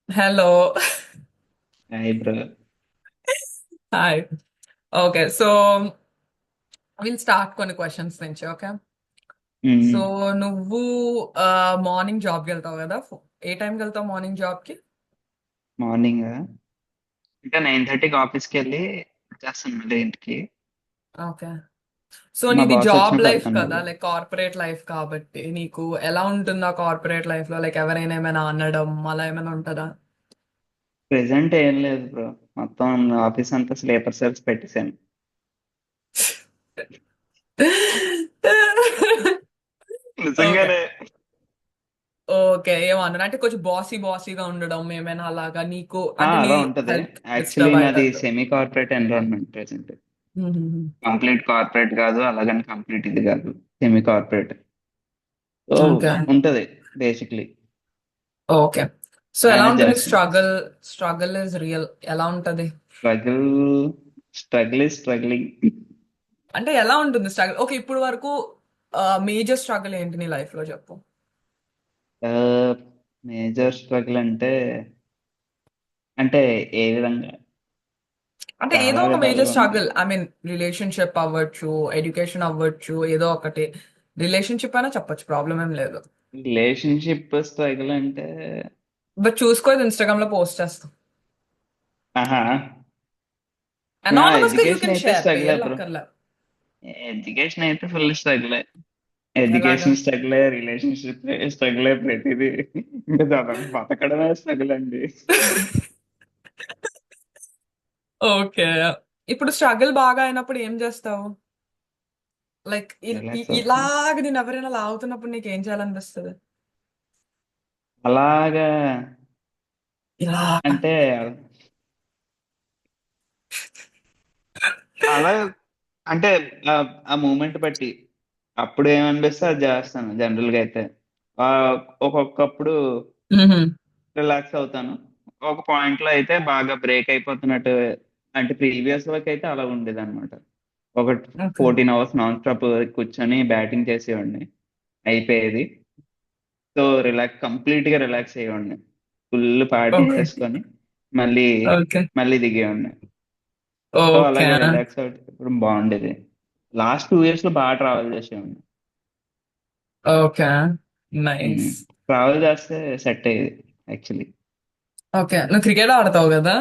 Hello. Hi bro. Hi. Okay, so we'll start కొన్ని questions నుంచి, okay? So నువ్వు morning జాబ్కి వెళ్తావు కదా? ఏ టైంకి వెళ్తావు మార్నింగ్ జాబ్కి? మార్నింగ్ ఇంకా 9:30కి ఆఫీస్కి వెళ్ళి వచ్చేస్తాను మళ్ళీ ఇంటికి. ఓకే. సో మా నీది బాస్ జాబ్ వచ్చినప్పుడు లైఫ్ వెళ్తాను కదా, మళ్ళీ. లైక్ కార్పొరేట్ లైఫ్ కాబట్టి నీకు ఎలా ఉంటుంది ఆ కార్పొరేట్ లైఫ్ లో? లైక్ ఎవరైనా ఏమైనా అనడం అలా ఏమైనా ఉంటుందా? ప్రెసెంట్ ఏం లేదు బ్రో. మొత్తం ఆఫీస్ అంతా స్లీపర్ సెల్స్ పెట్టేశాను. ఓకే. నిజంగానే. ఓకే, ఏమన్నా అంటే కొంచెం బాసీగా ఉండడం ఏమైనా అలాగా నీకు, అంటే నీ అలా ఉంటది. హెల్త్ యాక్చువల్లీ డిస్టర్బ్ నాది అయ్యేటట్టు? Semi corporate environment present. Complete corporate కాదు, అలాగని కంప్లీట్ ఇది కాదు. Semi corporate. So okay. ఉంటది బేసిక్లీ. ఓకే. సో ఎలా మేనేజ్ ఉంటుంది చేస్తున్నాను. స్ట్రగల్ ఇస్ రియల్, ఎలా ఉంటది? స్ట్రగుల్. Struggle is struggling. అంటే ఎలా ఉంటుంది స్ట్రగల్? ఓకే, ఇప్పుడు వరకు మేజర్ స్ట్రగల్ ఏంటి నీ లైఫ్ లో చెప్పు. మేజర్ స్ట్రగుల్ అంటే ఏ విధంగా? అంటే ఏదో చాలా ఒక మేజర్ విధాలుగా ఉన్నాయి. స్ట్రగల్, ఐ మీన్ రిలేషన్షిప్ అవ్వచ్చు, ఎడ్యుకేషన్ అవ్వచ్చు, ఏదో ఒకటి. రిలేషన్షిప్ అయినా చెప్పొచ్చు, ప్రాబ్లం ఏం లేదు. రిలేషన్షిప్ స్ట్రగుల్ అంటే బట్ చూసుకో, ఇన్స్టాగ్రామ్ లో పోస్ట్ చేస్తాం. ఆహా. అనానమస్ గా యూ ఎడ్యుకేషన్ కెన్ అయితే షేర్, స్ట్రగుల్ పేర్లు బ్రో. అక్కర్లే. ఎడ్యుకేషన్ అయితే ఫుల్ స్ట్రగుల్. ఎలాగా? ఎడ్యుకేషన్ స్ట్రగుల్, రిలేషన్షిప్ స్ట్రగుల్, ప్రతిదీ. ఇంకా చదవండి, బతకడమే స్ట్రగుల్ అండి. ఓకే. ఇప్పుడు స్ట్రగుల్ బాగా అయినప్పుడు ఏం చేస్తావు? లైక్ రిలాక్స్ అవుతుంది. ఇలాగ నేను ఎవరైనా లాగుతున్నప్పుడు నీకు ఏం చేయాలనిపిస్తుంది? అలాగా ఇలా. అంటే అలా అంటే ఆ ఆ మూమెంట్ బట్టి అప్పుడు ఏమనిపిస్తే అది చేస్తాను జనరల్ గా అయితే. ఆ, ఒక్కొక్కప్పుడు రిలాక్స్ అవుతాను. ఒక పాయింట్ లో అయితే బాగా బ్రేక్ అయిపోతున్నట్టు. అంటే ప్రీవియస్ వరకు అయితే అలా ఉండేది అనమాట. ఒక ఓకే. 14 అవర్స్ నాన్ స్టాప్ కూర్చొని బ్యాటింగ్ చేసేవాడిని. అయిపోయేది. సో కంప్లీట్ గా రిలాక్స్ అయ్యేవాడిని. Full party okay. చేసుకొని మళ్ళీ ఓకే. మళ్ళీ దిగేవాడిని. So okay. అలాగే రిలాక్స్ అవుతుంది, బాగుండేది. లాస్ట్ 2 ఇయర్స్ లో బాగా ట్రావెల్ చేసేవాడిని. ఓకే. నైస్. ట్రావెల్ చేస్తే సెట్ అయ్యేది యాక్చువల్లీ. ఓకే, నువ్వు క్రికెట్ ఆడతావు కదా?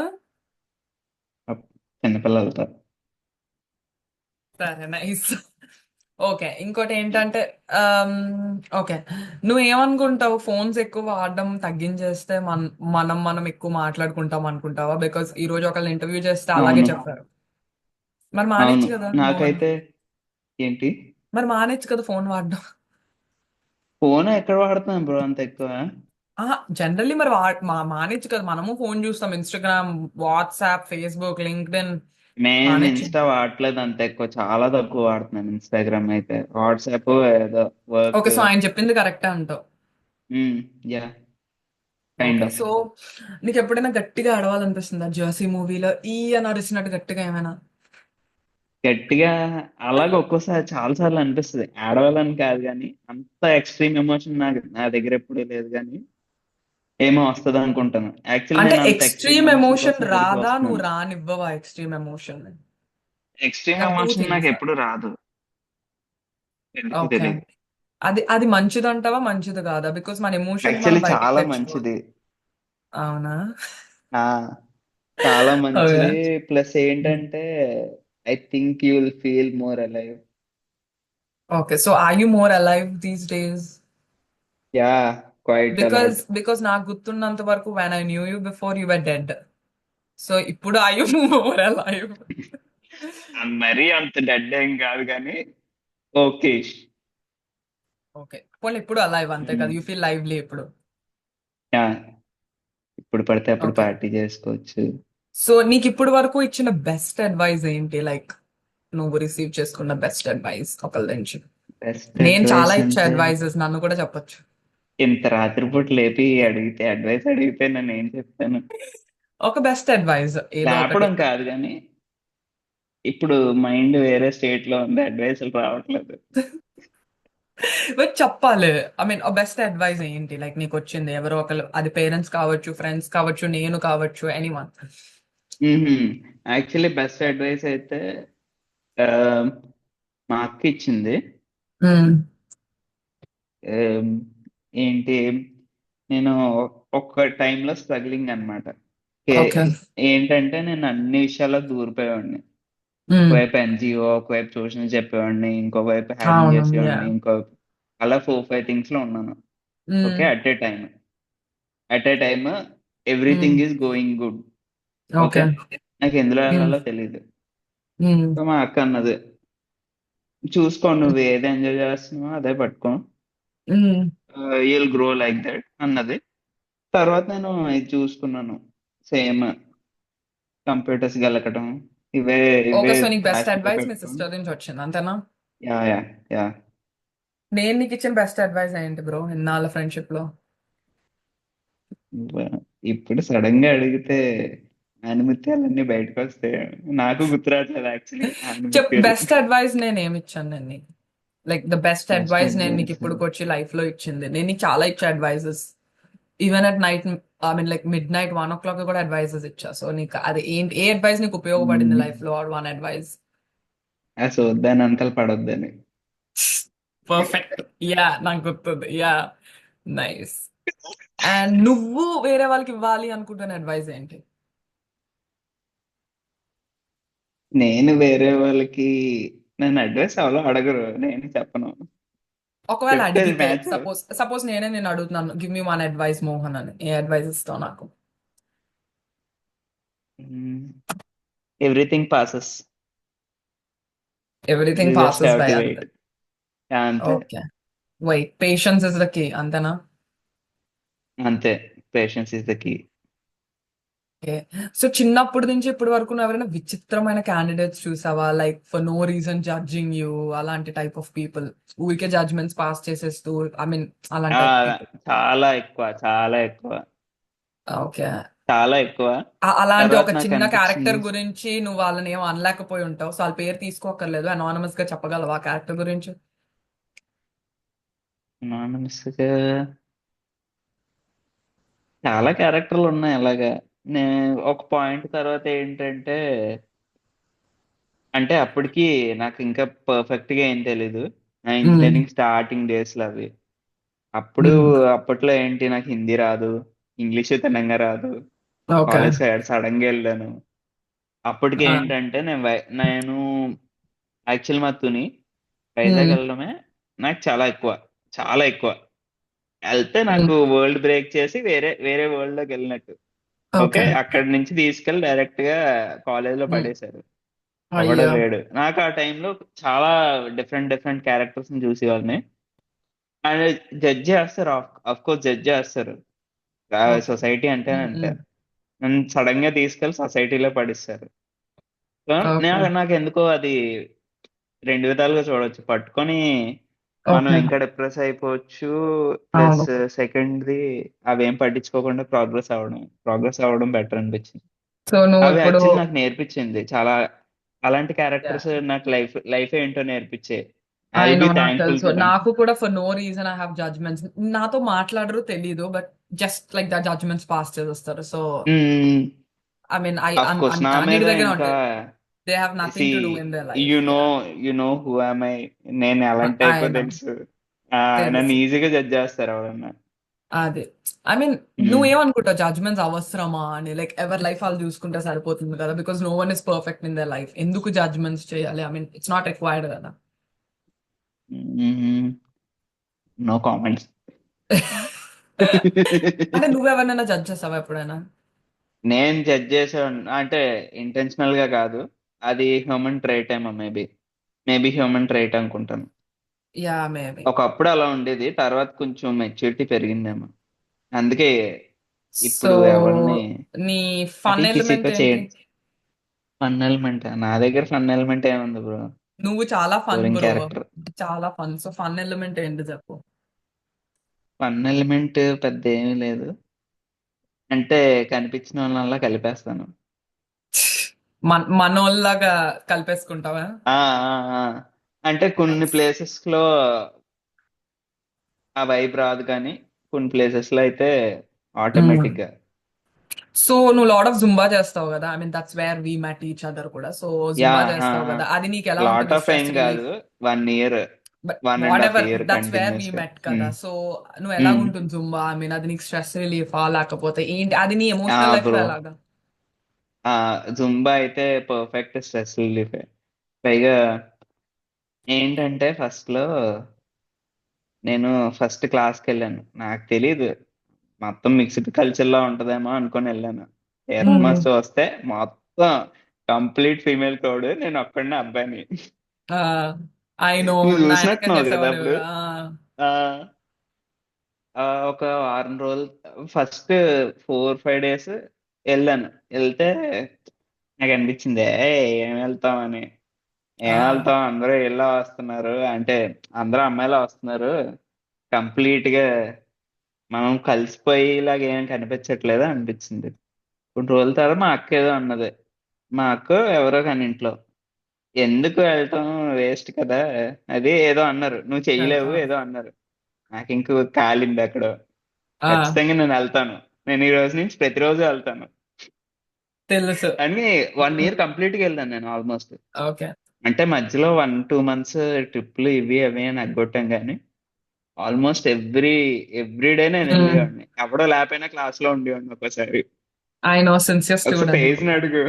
చిన్నపిల్లలతో. సరే, నైస్. ఓకే, ఇంకోటి ఏంటంటే, ఓకే, నువ్వు ఏమనుకుంటావు? ఫోన్స్ ఎక్కువ వాడడం తగ్గించేస్తే మనం ఎక్కువ మాట్లాడుకుంటాం అనుకుంటావా? బికాస్ ఈ రోజు ఒకళ్ళని ఇంటర్వ్యూ చేస్తే అలాగే అవును. చెప్పారు. మరి అవును. మానేచ్చు కదా నువ్వు. నాకైతే ఏంటి? మరి మానేచ్చు కదా ఫోన్ వాడడం. ఫోన్ ఎక్కడ వాడుతున్నాను బ్రో అంత ఎక్కువ? జనరల్లీ మరి మానేచ్చు కదా. మనము ఫోన్ చూస్తాం, ఇన్స్టాగ్రామ్, వాట్సాప్, ఫేస్బుక్, లింక్డ్ఇన్. నేను మానేచ్చు. ఇన్స్టా వాడట్లేదు అంత ఎక్కువ, చాలా తక్కువ వాడుతున్నాను. ఇన్స్టాగ్రామ్ అయితే, వాట్సాప్ ఏదో వర్క్. ఓకే, సో ఆయన చెప్పింది కరెక్టే అంటావు. Yeah, kind okay, of. So నీకు ఎప్పుడైనా గట్టిగా అడవాలనిపిస్తుందా? జర్సీ మూవీలో ఈ అని అరిచినట్టు గట్టిగా ఏమైనా? గట్టిగా అలాగ ఒక్కోసారి చాలా సార్లు అనిపిస్తుంది. ఆడవాలని కాదు కానీ అంత ఎక్స్ట్రీమ్ ఎమోషన్ నా దగ్గర ఎప్పుడూ లేదు కానీ ఏమో వస్తుంది అనుకుంటాను. యాక్చువల్లీ అంటే నేను అంత ఎక్స్ట్రీమ్ ఎక్స్ట్రీమ్ ఎమోషన్ ఎమోషన్ కోసం ఎదురు రాదా? నువ్వు చూస్తున్నాను. రానివ్వవా extreme emotion? Extreme to emotion నాకు థింగ్స్. ఎప్పుడు రాదు. ఎందుకో ఓకే. తెలియదు. అది అది మంచిది అంటావా, మంచిది కాదా? బికాస్ మన ఎమోషన్స్ మనం యాక్చువల్లీ బయటికి చాలా మంచిది. తెచ్చుకోవద్దు. అవునా? ఆ, చాలా ఓకే. మంచిది. ప్లస్ ఏంటంటే I think you will feel more alive. Okay, so are you more alive these days? Ya, quite because a lot. Because నాకు గుర్తున్నంత వరకు when I knew you before you were dead. So ఇప్పుడు are you more alive? మరీ అంత dead ఏం కాదు కానీ okay. Okay, పోనీ ఇప్పుడు అలైవ్ అంతే కదా, యూ ఫీల్ లైవ్లీ ఇప్పుడు. యా, ఇప్పుడు పడితే అప్పుడు ఓకే, పార్టీ చేసుకోవచ్చు. సో నీకు ఇప్పుడు వరకు ఇచ్చిన బెస్ట్ అడ్వైస్ ఏంటి? లైక్ నువ్వు రిసీవ్ చేసుకున్న బెస్ట్ అడ్వైస్ ఒకళ్ళ నుంచి. బెస్ట్ నేను చాలా అడ్వైస్ ఇచ్చే అంటే అడ్వైజెస్, నన్ను కూడా చెప్పొచ్చు. ఇంత రాత్రిపూట లేపి అడిగితే అడ్వైస్ అడిగితే నేను ఏం చెప్తాను? ఒక బెస్ట్ అడ్వైస్ ఏదో ఒకటి. లేపడం కాదు కానీ ఇప్పుడు మైండ్ వేరే స్టేట్ లో ఉంది, అడ్వైసులు రావట్లేదు. బట్ చెప్పాలి. ఐ మీన్ బెస్ట్ అడ్వైస్ ఏంటి లైక్ నీకు వచ్చింది ఎవరో ఒకరు, అది పేరెంట్స్ కావచ్చు, ఫ్రెండ్స్ కావచ్చు, నేను కావచ్చు, ఎనీవన్. యాక్చువల్లీ బెస్ట్ అడ్వైస్ అయితే ఆ, మా అక్క ఇచ్చింది. ఏం, ఏంటి, నేను ఒక టైంలో స్ట్రగ్లింగ్ అనమాట. ఓకే. ఏంటంటే నేను అన్ని విషయాల్లో దూరిపోయేవాడిని. ఒకవైపు ఎన్జిఓ, ఒకవైపు ట్యూషన్ చెప్పేవాడిని, ఇంకొక వైపు హ్యాకింగ్ అవును. యా. చేసేవాడిని, అలా 4-5 థింగ్స్ లో ఉన్నాను. Okay, at a time everything is going good. Okay, okay. నాకు ఎందులో వెళ్ళాలో తెలియదు. సో మా అక్క అన్నది, చూసుకో, నువ్వు ఏది ఎంజాయ్ చేస్తున్నావో అదే పట్టుకో, యుల్ గ్రో లైక్ దట్ అన్నది. తర్వాత నేను ఇది చూసుకున్నాను, సేమ్ కంప్యూటర్స్ గెలకడం, ఇవే ఓకే, ఇవే సో నీకు బెస్ట్ ఆశతో అడ్వైస్ మీ పెట్టుకోండి. సిస్టర్ నుంచి వచ్చింది అంతేనా? Yeah yeah yeah. నేను నీకు ఇచ్చిన బెస్ట్ అడ్వైస్ ఏంటి బ్రో ఇన్నాళ్ళ ఫ్రెండ్షిప్ లో? ఇప్పుడు సడన్ గా అడిగితే ఆనిముత్యాలన్నీ బయటకు వస్తే నాకు గుర్తురాట్లేదు యాక్చువల్లీ ఆనిముత్యాలు. బెస్ట్ అడ్వైస్ నేను ఏమి ఇచ్చాను నేను నీకు? Like the best best advice నేను నీకు అడ్వైస్ ఇప్పటికి వచ్చి లైఫ్ లో ఇచ్చింది, నేను నీకు చాలా ఇచ్చా advices. Even at night, I mean like midnight 1 o'clock కూడా అడ్వైజెస్ ఇచ్చా. సో నీకు అది ఏంటి, ఏ అడ్వైస్ నీకు ఉపయోగపడింది లైఫ్ లో, ఆర్ వన్ అడ్వైస్? ఆ సోద్దాని అంతలు పడొద్దని. పర్ఫెక్ట్. యా, నాకు గుర్తుంది. యా. నైస్. అండ్ నువ్వు వేరే వాళ్ళకి ఇవ్వాలి అనుకుంటున్న అడ్వైస్ ఏంటి? నేను వేరే వాళ్ళకి, నన్ను అడ్వైస్ ఎవరో అడగరు, నేను చెప్పను. ఒకవేళ చెప్తే అది అడిగితే, మ్యాచ్. సపోజ్ సపోజ్ నేనే నేను అడుగుతున్నాను, give me one advice Mohan అని, ఏ అడ్వైస్ ఇస్తావు నాకు? Everything passes, you everything just passes have by to అంతే. వెయిట్. అంతే. Okay. Wait, patience is the key అంతేనా? అంతే, patience is the key. Okay. So చిన్నప్పటి నుంచి ఇప్పటి వరకు నువ్వు ఎవరైనా విచిత్రమైన క్యాండిడేట్స్ చూసావా, like for no reason judging you, అలాంటి టైప్ ఆఫ్ పీపుల్, ఊరికే జడ్జ్మెంట్స్ పాస్ చేసేస్తూ, ఐ మీన్ అలాంటి టైప్ పీపుల్? చాలా ఎక్కువ, చాలా ఎక్కువ, ఓకే. చాలా ఎక్కువ. అలాంటి తర్వాత ఒక నాకు చిన్న క్యారెక్టర్ అనిపించింది, గురించి నువ్వు వాళ్ళని ఏం అనలేకపోయి ఉంటావు, సో వాళ్ళ పేరు తీసుకోకర్లేదు, అనానమస్ గా చెప్పగలవా ఆ క్యారెక్టర్ గురించి? మనసుగా చాలా క్యారెక్టర్లు ఉన్నాయి అలాగా. నేను ఒక పాయింట్ తర్వాత ఏంటంటే, అంటే అప్పటికి నాకు ఇంకా పర్ఫెక్ట్ గా ఏం తెలీదు, నా మ్మ్. ఇంజనీరింగ్ స్టార్టింగ్ డేస్ లో అవి. అప్పుడు మ్మ్. అప్పట్లో ఏంటి, నాకు హిందీ రాదు, ఇంగ్లీష్ తినంగా రాదు, ఓకే. కాలేజ్ సడన్ గా వెళ్ళాను. అప్పటికి ఆ. ఏంటంటే నేను యాక్చువల్ మా తుని వైజాగ్ మ్మ్. వెళ్ళడమే నాకు చాలా ఎక్కువ, చాలా ఎక్కువ. వెళ్తే మ్మ్. నాకు వరల్డ్ బ్రేక్ చేసి వేరే వేరే వరల్డ్ లోకి వెళ్ళినట్టు. Okay, okay. అక్కడి నుంచి తీసుకెళ్లి డైరెక్ట్ గా కాలేజ్ లో మ్మ్. పడేశారు. ఎవడో అయ్యో. లేడు. నాకు ఆ టైంలో చాలా డిఫరెంట్ డిఫరెంట్ క్యారెక్టర్స్ ని చూసేవాళ్ళని. అండ్ జడ్జ్ చేస్తారు, ఆఫ్ కోర్స్ జడ్జ్ చేస్తారు, ఓకే. సొసైటీ అంటే మ్మ్. అంతే. మ్మ్. నన్ను సడన్ గా తీసుకెళ్లి సొసైటీలో పడిస్తారు. So okay. నాకు ఎందుకో అది రెండు విధాలుగా చూడొచ్చు. పట్టుకొని మనం ఓకే. ఇంకా డిప్రెస్ అయిపోవచ్చు, అవును. ప్లస్ సెకండ్ది అవేం పట్టించుకోకుండా ప్రోగ్రెస్ అవ్వడం బెటర్ అనిపించింది. సో నువ్వు అవి ఇప్పుడు, యాక్చువల్లీ నాకు నేర్పించింది చాలా. అలాంటి క్యారెక్టర్స్ నాకు లైఫ్ ఏంటో నేర్పించే. I I will no, be నాకు థ్యాంక్ఫుల్ తెలుసు, టు దెమ్. నాకు కూడా for no reason I have judgements. నాతో మాట్లాడరు తెలీదు, but just like the judgements pass చేస్తారు. So I mean of course నా మీద అన్నిటి దగ్గర ఇంకా, ఉంటాయి. They have see, nothing to do in their life. You know ya. You know who I. నేను ఎలాంటి టైప్ ఆయన తెలుసు. నన్ను తెలుసు. ఈజీగా జడ్జ్ చేస్తారు ఎవరన్నా. అదే. I mean hmm. నువ్వేమనుకుంటావు జడ్జ్మెంట్స్ అవసరమా అని, లైక్ ఎవరి లైఫ్ వాళ్ళు చూసుకుంటే సరిపోతుంది కదా, because no one is perfect in their life, ఎందుకు జడ్జ్మెంట్స్ చేయాలి? I mean it's not required కదా. No comments. అంటే నువ్వెవరినైనా జడ్జ్ చేసావా ఎప్పుడైనా? నేను జడ్జ్ చేసేవాడిని అంటే ఇంటెన్షనల్ గా కాదు. అది హ్యూమన్ ట్రైట్ ఏమో, మేబీ, హ్యూమన్ ట్రైట్ అనుకుంటాను. Yeah, maybe. ఒకప్పుడు అలా ఉండేది, తర్వాత కొంచెం మెచ్యూరిటీ పెరిగిందేమో, అందుకే సో ఇప్పుడు ఎవరిని నీ ఫన్ అది ఎలిమెంట్ కిసితో ఏంటి? చేయండి. ఫన్ ఎలిమెంట్, నా దగ్గర ఫన్ ఎలిమెంట్ ఏముంది బ్రో, నువ్వు చాలా ఫన్ బోరింగ్ బ్రో, క్యారెక్టర్. చాలా ఫన్. సో ఫన్ ఎలిమెంట్ ఏంటి చెప్పు? ఫన్ ఎలిమెంట్ పెద్ద ఏమీ లేదు, అంటే కనిపించిన వాళ్ళలా కలిపేస్తాను. మనోళ్ళగా కలిపేసుకుంటావా? ఆ ఆ, ఆ. అంటే కొన్ని నైస్. ప్లేసెస్ లో ఆ వైబ్ రాదు, కానీ కొన్ని ప్లేసెస్ లో అయితే ఆటోమేటిక్ గా. సో నువ్వు లాట్ ఆఫ్ జుంబా చేస్తావు కదా, I mean that's where we met each other కూడా. సో యా, జుంబా చేస్తావు కదా, అది నీకు ఎలా లాట్ ఉంటుంది ఆఫ్ ఏం స్ట్రెస్ కాదు, relief? 1 year, but one and what half ever, year that's where we continuous గా. మెట్ కదా. సో నువ్వు ఎలా ఉంటుంది జుంబా? ఐ మీన్ అది నీకు స్ట్రెస్ రిలీఫా, లేకపోతే ఏంటి అది నీ ఆ ఎమోషనల్ లైఫ్ లో బ్రో, ఎలాగా? ఆ జుంబా అయితే పర్ఫెక్ట్ స్ట్రెస్ రిలీఫ్. పైగా ఏంటంటే ఫస్ట్ లో నేను ఫస్ట్ క్లాస్కి వెళ్ళాను, నాకు తెలీదు, మొత్తం మిక్స్డ్ కల్చర్ లో ఉంటదేమో అనుకొని వెళ్ళాను. ఎర్త్ వస్తే మొత్తం కంప్లీట్ ఫీమేల్ క్రౌడ్, నేను ఒక్కడినే అబ్బాయిని. ఐ నో, నువ్వు నాటకం చూసినట్టున్నావు కదా చేసావా నువ్వు? అప్పుడు. ఆ ఒక వారం రోజులు, ఫస్ట్ 4-5 డేస్ వెళ్ళాను. వెళ్తే నాకు అనిపించింది, ఏం వెళ్తామని. ఏం వెళ్తాం, అందరూ ఇలా వస్తున్నారు అంటే, అందరూ అమ్మాయిలా వస్తున్నారు, కంప్లీట్ గా మనం కలిసిపోయేలాగా ఏం కనిపించట్లేదు అనిపించింది. కొన్ని రోజుల తర్వాత మా అక్క ఏదో అన్నది, మా అక్క ఎవరో కానీ ఇంట్లో, ఎందుకు వెళ్ళటం, వేస్ట్ కదా, అది ఏదో అన్నారు, నువ్వు చెయ్యలేవు ఏదో అన్నారు. నాకు ఇంకో కాలింది అక్కడ. ఖచ్చితంగా నేను వెళ్తాను, నేను ఈ రోజు నుంచి ప్రతిరోజు వెళ్తాను తెలుసు. అని 1 ఇయర్ కంప్లీట్ గా వెళ్ళాను నేను ఆల్మోస్ట్. ఓకే. అంటే మధ్యలో 1-2 మంత్స్ ట్రిప్లు ఇవి అవి అని అగ్గొట్టాం, కానీ ఆల్మోస్ట్ ఎవ్రీ డే నేను వెళ్ళేవాడిని, ఎవడో లేకపోయినా క్లాస్ లో ఉండేవాడిని ఒక్కోసారి. ఐ నో, సిన్సియర్ ఒకసారి స్టూడెంట్. పేజ్ అడుగు.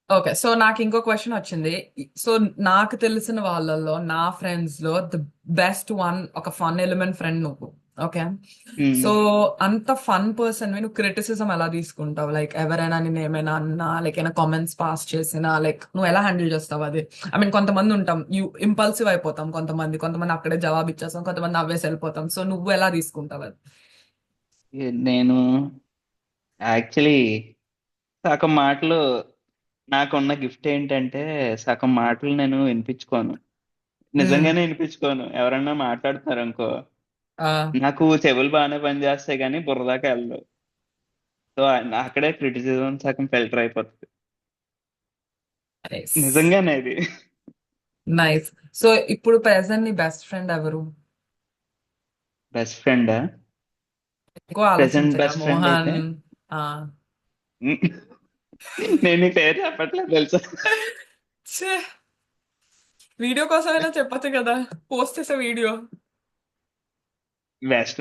ఓకే, సో నాకు ఇంకో క్వశ్చన్ వచ్చింది. సో నాకు తెలిసిన వాళ్ళల్లో, నా ఫ్రెండ్స్ లో ద బెస్ట్ వన్, ఒక ఫన్ ఎలిమెంట్ ఫ్రెండ్ నువ్వు. ఓకే. ఉమ్. సో అంత ఫన్ పర్సన్ నువ్వు క్రిటిసిజం ఎలా తీసుకుంటావు? లైక్ ఎవరైనా నేను ఏమైనా అన్నా, లైక్ ఏమైనా కామెంట్స్ పాస్ చేసినా, లైక్ నువ్వు ఎలా హ్యాండిల్ చేస్తావు అది? ఐ మీన్ కొంతమంది ఉంటాం, ఇంపల్సివ్ అయిపోతాం, కొంతమంది అక్కడే జవాబు ఇచ్చేస్తాం, కొంతమంది నవ్వేసి వెళ్ళిపోతాం. సో నువ్వు ఎలా తీసుకుంటావు అది? నేను యాక్చువల్లీ సగం మాటలు, నాకున్న గిఫ్ట్ ఏంటంటే సగం మాటలు నేను వినిపించుకోను, మ్మ్. నిజంగానే వినిపించుకోను. ఎవరన్నా మాట్లాడుతున్నారు అనుకో, ఆ, నాకు చెవులు బాగానే పనిచేస్తాయి కానీ బుర్రదాకా వెళ్ళదు. సో అక్కడే క్రిటిసిజం సగం ఫిల్టర్ అయిపోతుంది. నైస్. నిజంగానే ఇది. నైస్. సో ఇప్పుడు ప్రెసెంట్ నీ బెస్ట్ ఫ్రెండ్ ఎవరు? బెస్ట్ ఫ్రెండ్, ఎక్కువ ప్రెసెంట్ ఆలోచించగా బెస్ట్ ఫ్రెండ్ అయితే మోహన్. ఆ. నేను ఈ పేరు చెప్పట్లేదు తెలుసా. ఛే, వీడియో కోసమైనా చెప్పొచ్చు కదా, పోస్ట్ చేసే వీడియో. బెస్ట్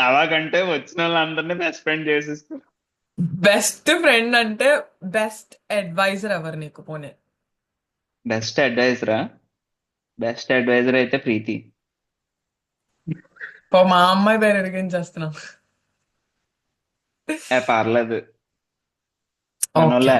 అలాగంటే వచ్చిన వాళ్ళందరినీ బెస్ట్ ఫ్రెండ్ చేసేసుకో. బెస్ట్ ఫ్రెండ్ అంటే బెస్ట్ అడ్వైజర్ ఎవరు నీకు పోనీ? బెస్ట్ అడ్వైజరా, బెస్ట్ అడ్వైజర్ అయితే ప్రీతి. మా అమ్మాయి పేరు ఎరిగించేస్తున్నాం. పర్లేదు, ఓకే. మనోళ్ళే.